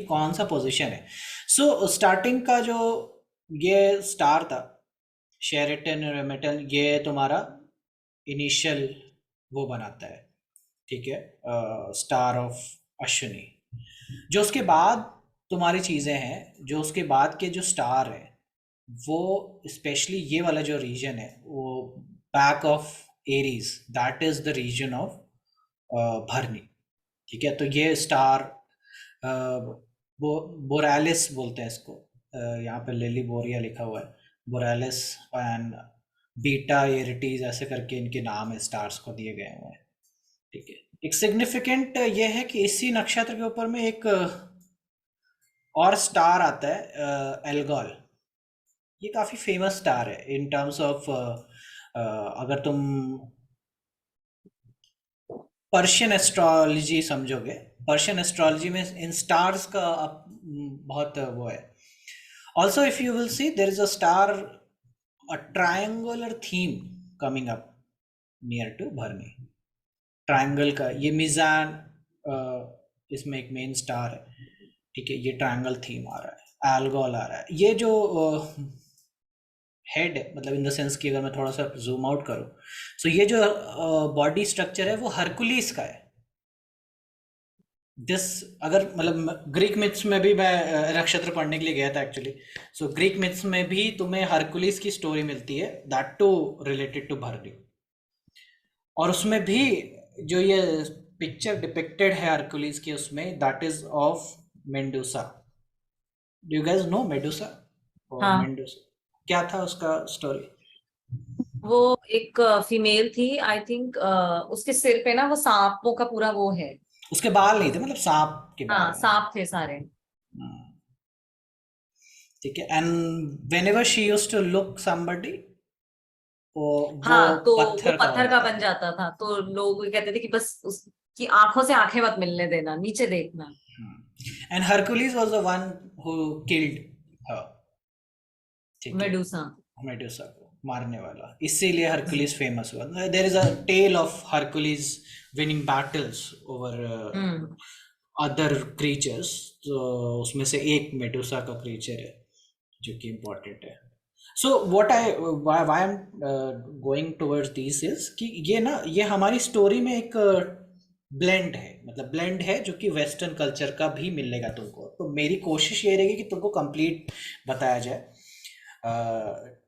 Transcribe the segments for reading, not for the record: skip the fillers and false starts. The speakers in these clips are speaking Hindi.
कौन सा पोजीशन है। सो स्टार्टिंग का जो ये स्टार था, शेरेटन रेमेटन, ये तुम्हारा इनिशियल वो बनाता है, ठीक है, स्टार ऑफ अश्विनी। जो उसके बाद तुम्हारी चीज़ें हैं, जो उसके बाद के जो स्टार हैं, वो स्पेशली ये वाला जो रीजन है वो back of Aries, that is the region of Bharani. ठीक है, तो ये स्टार बोरालिस बोलते हैं इसको। यहाँ पे लिली बोरिया लिखा हुआ है, बोरालिस एंड बीटा एरिटीज ऐसे करके इनके नाम है, स्टार्स को दिए गए हुए हैं। ठीक है, एक सिग्निफिकेंट ये है कि इसी नक्षत्र के ऊपर में एक और स्टार आता है, एल्गोल। ये काफ़ी फेमस स्टार है इन टर्म्स ऑफ, अगर तुम पर्शियन एस्ट्रोलॉजी समझोगे, पर्शियन एस्ट्रोलॉजी में इन स्टार्स का बहुत वो है। Also if you will see there is a star, a triangular theme coming up near to Bharani. Triangle का ये मिजान, इसमें एक मेन स्टार है, ठीक है, ये ट्रायंगल थीम आ रहा है, एल्गोल आ रहा है। ये जो हेड है, मतलब इन द सेंस कि अगर मैं थोड़ा सा जूम आउट करूँ, सो ये जो बॉडी स्ट्रक्चर है वो हरकुलिस का है। दिस, अगर मतलब ग्रीक मिथ्स में भी मैं नक्षत्र पढ़ने के लिए गया था एक्चुअली, सो ग्रीक मिथ्स में भी तुम्हें हरकुलिस की स्टोरी मिलती है, दैट टू रिलेटेड टू भरनी। और उसमें भी जो ये पिक्चर डिपिक्टेड है हरकुलिस की, उसमें that is of Medusa. Do you guys know Medusa और हाँ, मेंडूसा? क्या था उसका स्टोरी? वो एक फीमेल थी आई थिंक। उसके सिर पे ना वो सांपों का पूरा वो है। उसके बाल नहीं थे, मतलब सांप के बाल हाँ, हैं। सांप थे सारे। हम्म, ठीक है, and whenever she used to look somebody, वो हाँ, तो वो पत्थर का हो पत्थर का जाता बन था। जाता था, तो लोग ये कहते थे कि बस उसकी आंखों से आंखें मत मिलने देना, नीचे देखना। And Hercules was the one who killed her, ठीक है, मेडुसा। मेडुसा को मारने वाला, इसीलिए हरकुलिस फेमस हुआ। There is a tale of Hercules winning battles over hmm. Other creatures, तो उसमें से एक मेडुसा का क्रीचर है जो कि इम्पोर्टेंट है। So what I why I am going towards this is कि ये ना, ये हमारी स्टोरी में एक ब्लेंड है, मतलब ब्लेंड है जो कि वेस्टर्न कल्चर का भी मिलेगा तुमको। तो मेरी कोशिश ये रहेगी कि तुमको कंप्लीट बताया जाए,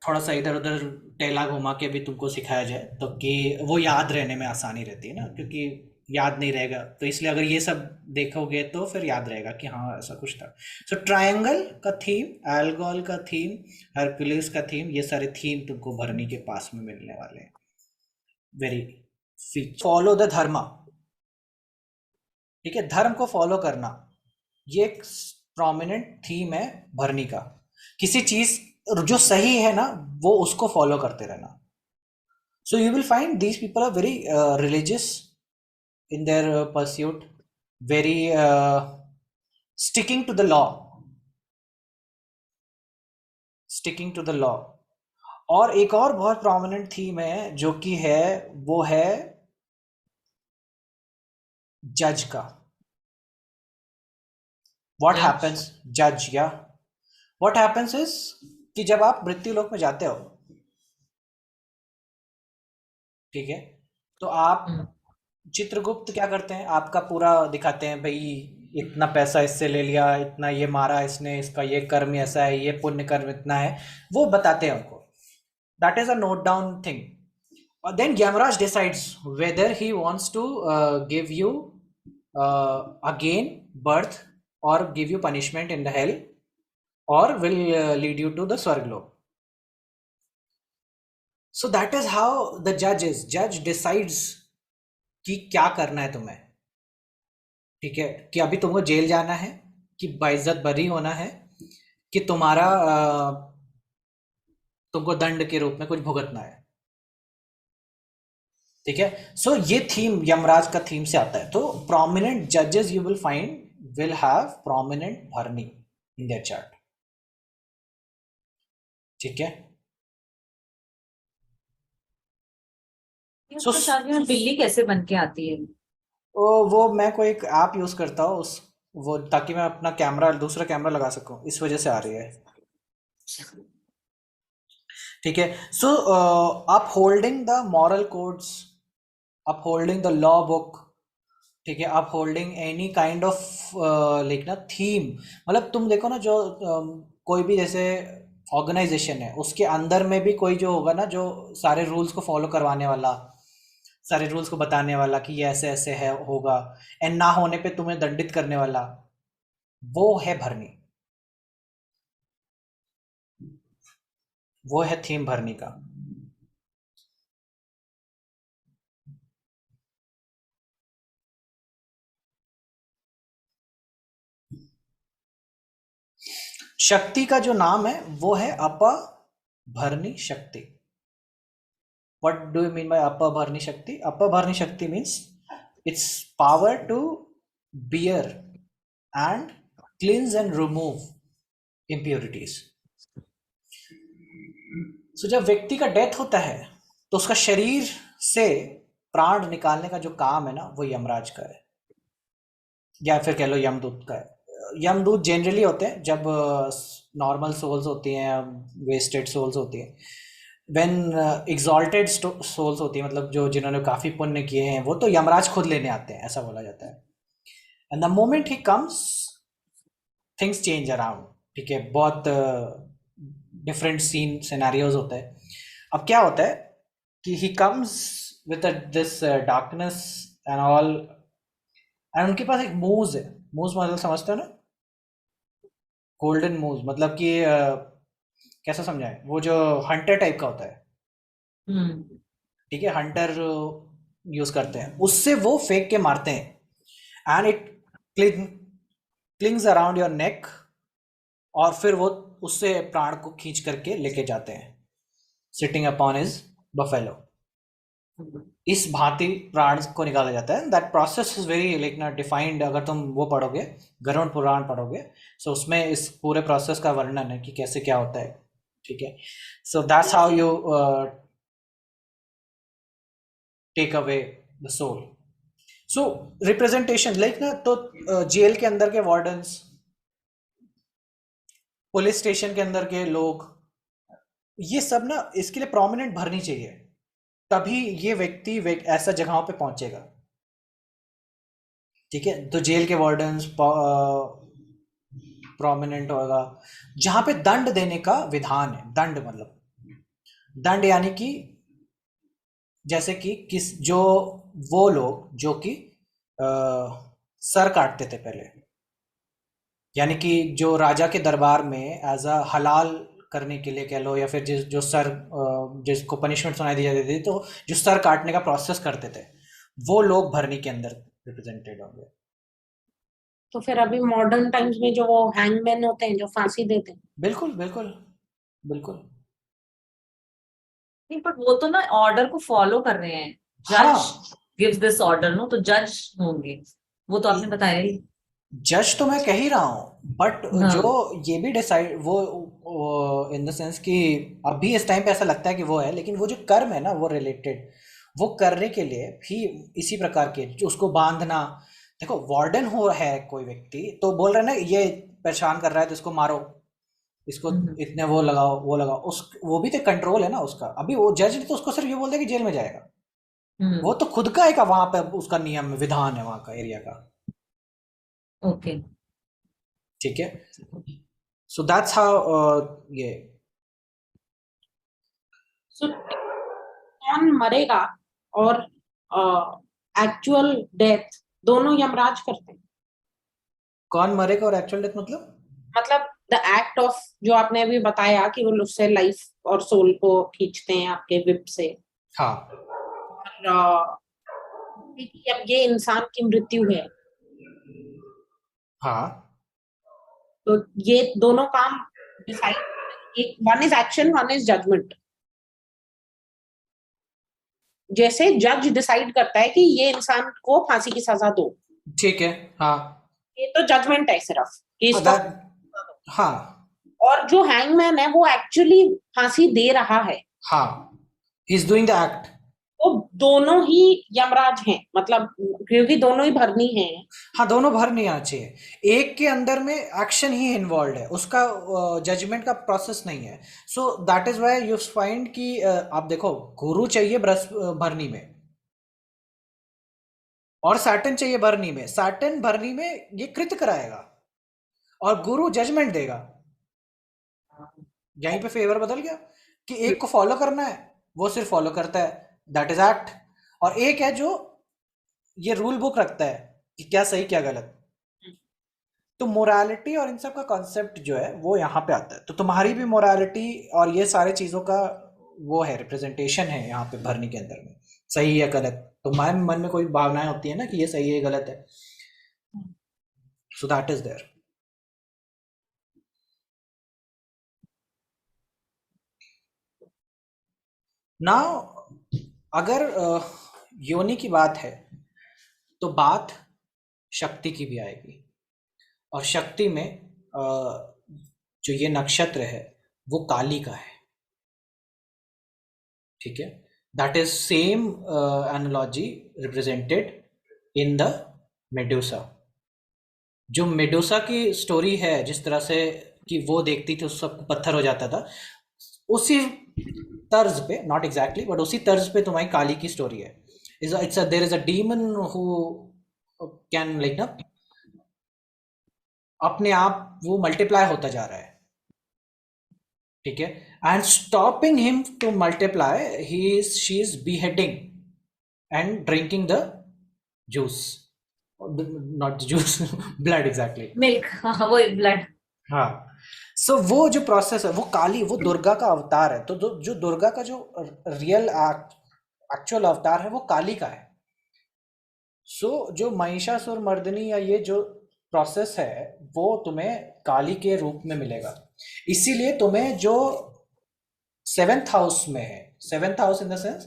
थोड़ा सा इधर उधर टेला घुमा के भी तुमको सिखाया जाए, तो कि वो याद रहने में आसानी रहती है ना, क्योंकि याद नहीं रहेगा, तो इसलिए अगर ये सब देखोगे तो फिर याद रहेगा कि हाँ ऐसा कुछ था। सो ट्रायंगल का थीम, एल्गोल का थीम, हरकुलिस का थीम, ये सारे थीम तुमको भरनी के पास में मिलने वाले हैं। वेरी फीच फॉलो द धर्मा, ठीक है, धर्म को फॉलो करना, ये एक प्रोमिनेंट थीम है भरनी का। किसी चीज जो सही है ना, वो उसको फॉलो करते रहना। So you will find these people are very religious in their pursuit, very sticking to the law, sticking to the law। और एक और बहुत प्रोमिनेंट थीम है जो कि है, वो है जज का। व्हाट जज। हैपेंस, जज या व्हाट हैपेंस इज कि जब आप मृत्यु लोक में जाते हो, ठीक है, तो आप, हम्म। चित्रगुप्त क्या करते हैं, आपका पूरा दिखाते हैं भाई, इतना पैसा इससे ले लिया, इतना ये मारा इसने, इसका ये कर्म ऐसा है, ये पुण्य कर्म इतना है, वो बताते हैं उनको। That is a note down thing. Then Yamaraj decides whether he wants to give you again birth, or give you punishment in the hell, or will lead you to the Swarglok. So that is how the judge is. Judge decides कि क्या करना है तुम्हें, ठीक है, कि अभी तुमको जेल जाना है, कि बाइज्जत बरी होना है, कि तुम्हारा तुमको दंड के रूप में कुछ भुगतना है। ठीक है, सो ये थीम यमराज का थीम से आता है। तो प्रोमिनेंट जजेस you will find will have prominent भरनी इन देयर चार्ट, ठीक है। सो उसके साथ में बिल्ली कैसे बन के आती है? वो मैं कोई एक ऐप यूज करता हूँ, उस वो ताकि मैं अपना कैमरा, दूसरा कैमरा लगा सकूं, इस वजह से आ रही है। ठीक है। सो आप होल्डिंग द मॉरल कोड्स, आप होल्डिंग द लॉ बुक, ठीक है, आप holding any kind of like ना थीम, मतलब तुम देखो ना जो कोई भी जैसे ऑर्गेनाइजेशन है, उसके अंदर में भी कोई जो होगा ना, जो सारे रूल्स को फॉलो करवाने वाला, सारे रूल्स को बताने वाला कि ये ऐसे ऐसे है होगा, एंड ना होने पे तुम्हें दंडित करने वाला, वो है भरनी, वो है थीम भरनी का। शक्ति का जो नाम है वो है अपभरणी शक्ति। What do you mean by अपभरणी शक्ति? अपभरणी शक्ति means its power to bear and cleanse and remove impurities. So जब व्यक्ति का डेथ होता है तो उसका शरीर से प्राण निकालने का जो काम है ना, वो यमराज का है, या फिर कह लो यमदूत का है। यमदूत जनरली होते हैं जब नॉर्मल सोल्स होती हैं, वेस्टेड सोल्स होती हैं, व्हेन एग्जॉल्टेड सोल्स होती है, मतलब जो जिन्होंने काफी पुण्य किए हैं, वो तो यमराज खुद लेने आते हैं, ऐसा बोला जाता है। And the moment he comes, things change around. ठीक है, बहुत डिफरेंट सीन सिनेरियोज होते हैं। अब क्या होता है कि he comes with this darkness and all, and उनके पास एक मूज है। मूज मतलब समझते हो ना, गोल्डन मूज, मतलब कि कैसा समझाएं, वो जो हंटर टाइप का होता है, हम्म। ठीक है, हंटर यूज करते हैं, उससे वो फेंक के मारते हैं, and it clings around your neck, और फिर वो उससे प्राण को खींच करके लेके जाते हैं, सिटिंग अपॉन हिज बफेलो। इस भांति प्राण को निकाला जाता है। That process is very like ना डिफाइंड, अगर तुम वो पढ़ोगे, गरुड़ पुराण पढ़ोगे, सो उसमें इस पूरे प्रोसेस का वर्णन है कि कैसे क्या होता है। ठीक है, so that's how you take away the soul. So representation like ना, तो जेल के अंदर के वार्डन्स, पुलिस स्टेशन के अंदर के लोग, ये सब ना इसके लिए प्रोमिनेंट भरनी चाहिए, तभी ये व्यक्ति ऐसा जगहों पे पहुंचेगा। ठीक है, तो जेल के वार्डन्स प्रोमिनेंट होगा, जहां पे दंड देने का विधान है। दंड मतलब दंड यानी कि जैसे कि किस जो वो लोग जो कि अ, सर काटते थे पहले, यानी कि जो राजा के दरबार में एज अ हलाल करने के लिए कह लो, या फिर जो सर जिसको पनिशमेंट सुनाई दी जाती थी, तो जो सर काटने का प्रोसेस करते थे, वो लोग भरनी के अंदर रिप्रेजेंटेड होंगे। तो फिर अभी मॉडर्न टाइम्स में जो वो हैंगमैन होते हैं जो फांसी देते हैं। बिल्कुल बिल्कुल बिल्कुल। नहीं, पर वो तो ना ऑर्डर को फॉलो कर रहे हैं। हाँ, जज गिव्स दिस ऑर्डर, नो, तो जज होंगे वो, तो आपने बताया ही। जज तो मैं कह ही रहा हूँ, बट जो हाँ। ये भी डिसाइड वो इन द सेंस कि अभी इस टाइम पे ऐसा लगता है कि वो है, लेकिन वो जो कर्म है ना, वो रिलेटेड, वो करने के लिए भी इसी प्रकार के जो उसको बांधना। देखो, वार्डन हो है कोई व्यक्ति, तो बोल रहे हैं ना ये परेशान कर रहा है तो इसको मारो, इसको इतने वो लगाओ वो लगाओ, उस वो भी तो कंट्रोल है ना उसका। अभी वो जज ने तो उसको सिर्फ ये बोल दिया कि जेल में जाएगा, वो तो खुद का एक वहां पे उसका नियम विधान है वहां का एरिया का। ओके। ठीक है, सो दैट्स हाउ ये। सो कौन मरेगा और एक्चुअल डेथ दोनों यमराज करते हैं। कौन मरेगा और एक्चुअल डेथ मतलब द एक्ट ऑफ जो आपने अभी बताया कि वो उससे लाइफ और सोल को खींचते हैं आपके विप से, हाँ और अब ये इंसान की मृत्यु है, हाँ तो ये दोनों काम डिसाइड, एक one is action one is judgement. जैसे जज डिसाइड करता है कि ये इंसान को फांसी की सजा दो, ठीक है। हाँ ये तो जजमेंट है सिर्फ कि हाँ इसको। हाँ और जो हैंगमैन है वो एक्चुअली फांसी दे रहा है। हाँ, he is doing the act. वो दोनों ही यमराज हैं, मतलब क्योंकि दोनों ही भरनी हैं। हाँ, दोनों भर नहीं आना चाहिए, एक के अंदर में एक्शन ही इन्वॉल्व है, उसका जजमेंट का प्रोसेस नहीं है। So that is why you find कि आप देखो, गुरु चाहिए भरनी में, और सैटर्न चाहिए भरनी में। सैटर्न भरनी में ये कृत कराएगा और गुरु जजमेंट देगा। यहीं पे फेवर बदल गया कि एक को फॉलो करना है, वो सिर्फ फॉलो करता है, दैट इज एक्ट। और एक है जो ये रूल बुक रखता है कि क्या सही क्या गलत। तो मोरालिटी और इन सब का कॉन्सेप्ट जो है वो यहाँ पे आता है। तो तुम्हारी भी मोरालिटी और ये सारे चीज़ों का वो है, रिप्रेजेंटेशन है यहाँ पे भरनी के अंदर में, सही या गलत। तुम्हारे मन में कोई भावनाएं होती है ना कि ये सही है गलत है, so that is there. Now अगर योनि की बात है तो बात शक्ति की भी आएगी। और शक्ति में जो ये नक्षत्र है वो काली का है, ठीक है। That is same analogy represented in the Medusa. जो मेडुसा की स्टोरी है, जिस तरह से कि वो देखती थी उस सब पत्थर हो जाता था, उसी तर्ज पे, नॉट एग्जैक्टली बट उसी तर्ज पे तुम्हारी काली की स्टोरी है। There is a demon who can like ना, अपने आप वो मल्टीप्लाई होता जा रहा है, ठीक है। And stopping him to multiply, she is beheading and drinking the juice, not juice, blood exactly. Milk, हाँ वो ब्लड। हाँ। सो वो जो प्रोसेस है वो काली, वो दुर्गा का अवतार है। तो जो दुर्गा का जो रियल एक्चुअल अवतार है वो काली का है। सो जो महिषासुर मर्दिनी या ये जो प्रोसेस है वो तुम्हें काली के रूप में मिलेगा। इसीलिए तुम्हें जो सेवेंथ हाउस में है, seventh house in the sense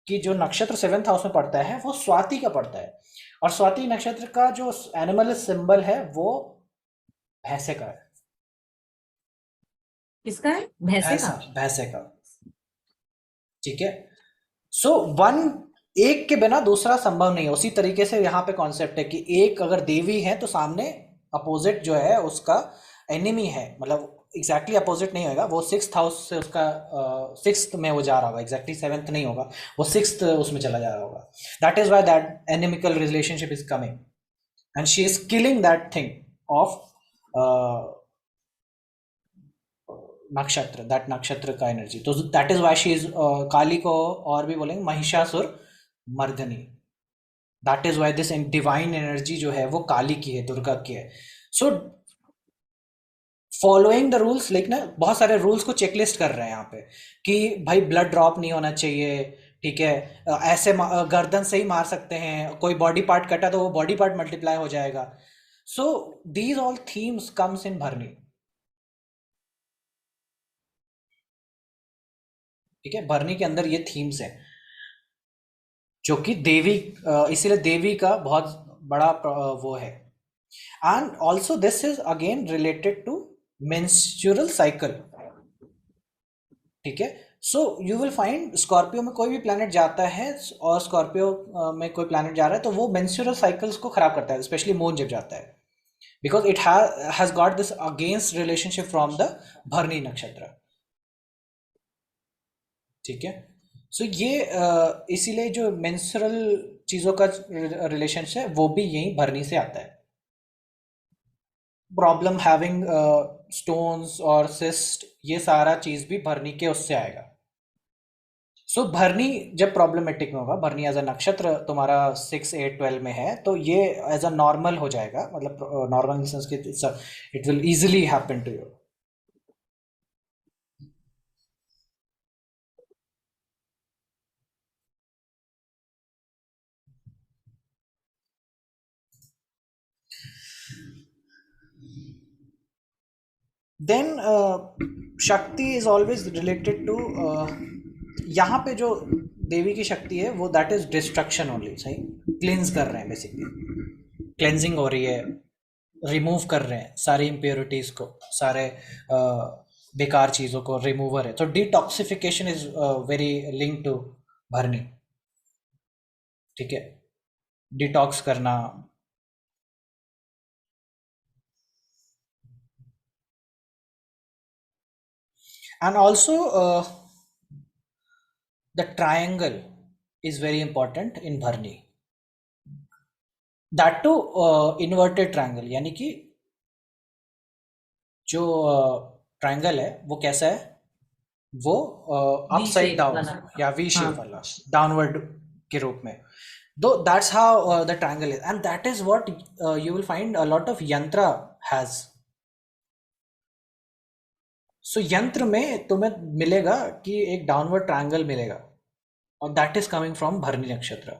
कि जो नक्षत्र सेवेंथ हाउस में पड़ता है वो स्वाति का पड़ता है। और स्वाति नक्षत्र का जो एनिमल सिंबल है वो भैंसे का है। किसका है? भैंसे का। भैंसे का, ठीक है। सो वन, एक के बिना दूसरा संभव नहीं है। उसी तरीके से यहाँ पे कॉन्सेप्ट है कि एक अगर देवी है तो सामने अपोजिट जो है उसका एनिमी है, मतलब एग्जैक्टली अपोजिट नहीं होगा। वो सिक्स्थ हाउस से उसका सिक्स्थ में वो जा रहा होगा, एग्जैक्टली सेवेंथ नहीं होगा, वो सिक्स्थ उसमें चला जा रहा होगा। That is why that inimical relationship is coming and she is killing that thing of nakshatra, that नक्षत्र का एनर्जी। तो that is why she is Kali को और भी बोलेंगे Mahishasura Mardini. That is why this divine energy जो है वो काली की है, दुर्गा की है। So following the rules, like ना बहुत सारे रूल्स को चेकलिस्ट कर रहे हैं यहाँ पे कि भाई ब्लड ड्रॉप नहीं होना चाहिए, ठीक है। ऐसे गर्दन से ही मार सकते हैं, कोई बॉडी पार्ट कटा तो वो बॉडी पार्ट मल्टीप्लाई हो जाएगा। So these all themes comes in भरनी, ठीक है। भरनी के अंदर ये थीम्स हैं जो कि देवी, इसीलिए देवी का बहुत बड़ा वो है। And also this is again related to menstrual cycle, ठीक है। So you will find Scorpio में कोई भी प्लैनेट जाता है और स्कॉर्पियो में कोई प्लैनेट जा रहा है तो वो मेंस्ट्रुअल साइकिल्स को खराब करता है, स्पेशली मून जब जाता है, because it has got this against relationship from the भरनी नक्षत्र, ठीक है। सो ये इसीलिए जो मेंस्ट्रुअल चीज़ों का रिलेशन है वो भी यही भरनी से आता है। प्रॉब्लम हैविंग स्टोन्स और सिस्ट, ये सारा चीज़ भी भरनी के उससे आएगा। सो भरनी जब प्रॉब्लमेटिक में होगा, भरनी एज अ नक्षत्र तुम्हारा 6, 8, 12 में है तो ये एज अ नॉर्मल हो जाएगा, मतलब नॉर्मल इन सेंस कि it will easily happen to you. Then Shakti is always related to, यहाँ पे जो देवी की शक्ति है वो दैट इज डिस्ट्रक्शन ओनली, सही। क्लींस कर रहे हैं, बेसिकली क्लेंजिंग हो रही है, रिमूव कर रहे हैं सारी इम्प्योरिटीज को, सारे बेकार चीज़ों को रिमूवर है। तो detoxification is very link to Bharani. ठीक है, डिटॉक्स करना. And also, the triangle is very important in Bharni. That too, inverted triangle, यानी कि जो ट्रायंगल है वो कैसा है, वो वी अपसाइड शेप डाउन वाला. या वी शेप हाँ. वाला, डाउनवर्ड के रूप में. Though that's how the triangle is, and that is what you will find a lot of yantra has. So यंत्र में तुम्हें मिलेगा कि एक डाउनवर्ड ट्रायंगल मिलेगा, और दैट इज कमिंग फ्रॉम भरनी नक्षत्र.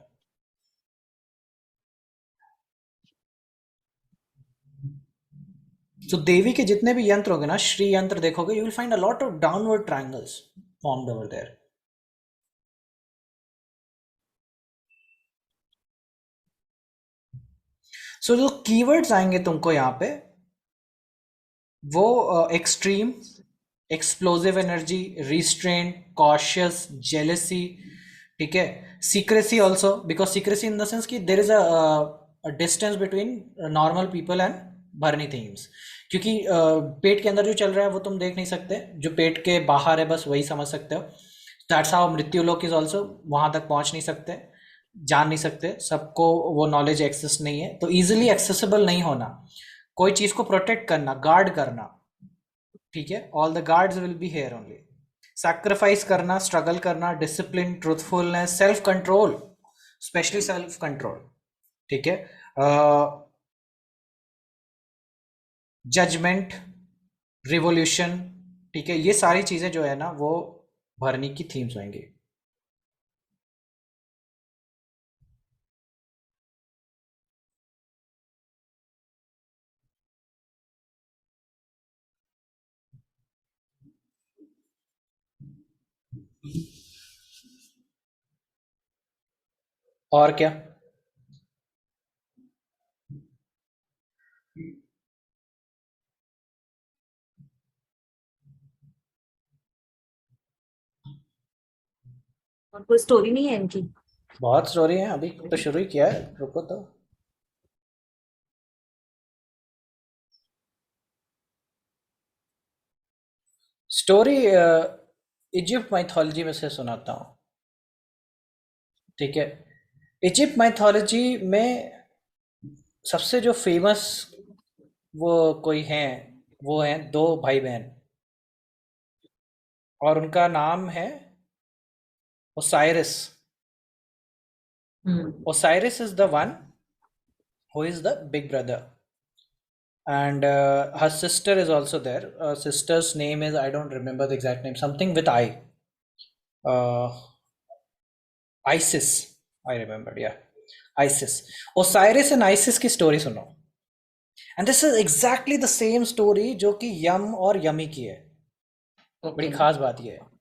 So देवी के जितने भी यंत्र होंगे ना, श्री यंत्र देखोगे, you will find a lot of downward triangles formed over there. So जो keywords आएंगे तुमको यहाँ पे, वो extreme, explosive energy, restraint, cautious, jealousy, ठीक है, secrecy also, because secrecy in the sense कि there is a distance between normal people and Bharani themes. क्योंकि पेट के अंदर जो चल रहा है वो तुम देख नहीं सकते, जो पेट के बाहर है बस वही समझ सकते हो. दैट्स हाउ मृत्यु लोक इज ऑल्सो. वहां तक पहुंच नहीं सकते, जान नहीं सकते, सबको वो नॉलेज एक्सेस नहीं है, तो इजिली एक्सेसिबल नहीं होना, कोई चीज को प्रोटेक्ट करना, गार्ड करना, ठीक है, all the guards will be here only. Sacrifice करना, स्ट्रगल करना, discipline, truthfulness, self control, specially self control, ठीक है, जजमेंट, रिवोल्यूशन, ठीक है, ये सारी चीजें जो है ना वो भरनी की थीम्स होंगी. और क्या? और कोई स्टोरी नहीं है इनकी? बहुत स्टोरी है, अभी तो शुरू ही किया है, रुको तो. स्टोरी इजिप्ट माइथोलॉजी में से सुनाता हूँ, ठीक है. इजिप्ट माइथोलॉजी में सबसे जो फेमस वो कोई हैं, वो हैं दो भाई बहन, और उनका नाम है Osiris. Osiris is the one who is the big brother, and her sister is also there. Sister's name is, I don't remember the exact name, something with I. Isis, I remembered, yeah, Isis. Osiris and Isis की स्टोरी सुनो, and this is exactly the same story जो कि यम और यमी की है. बड़ी खास बात ये है.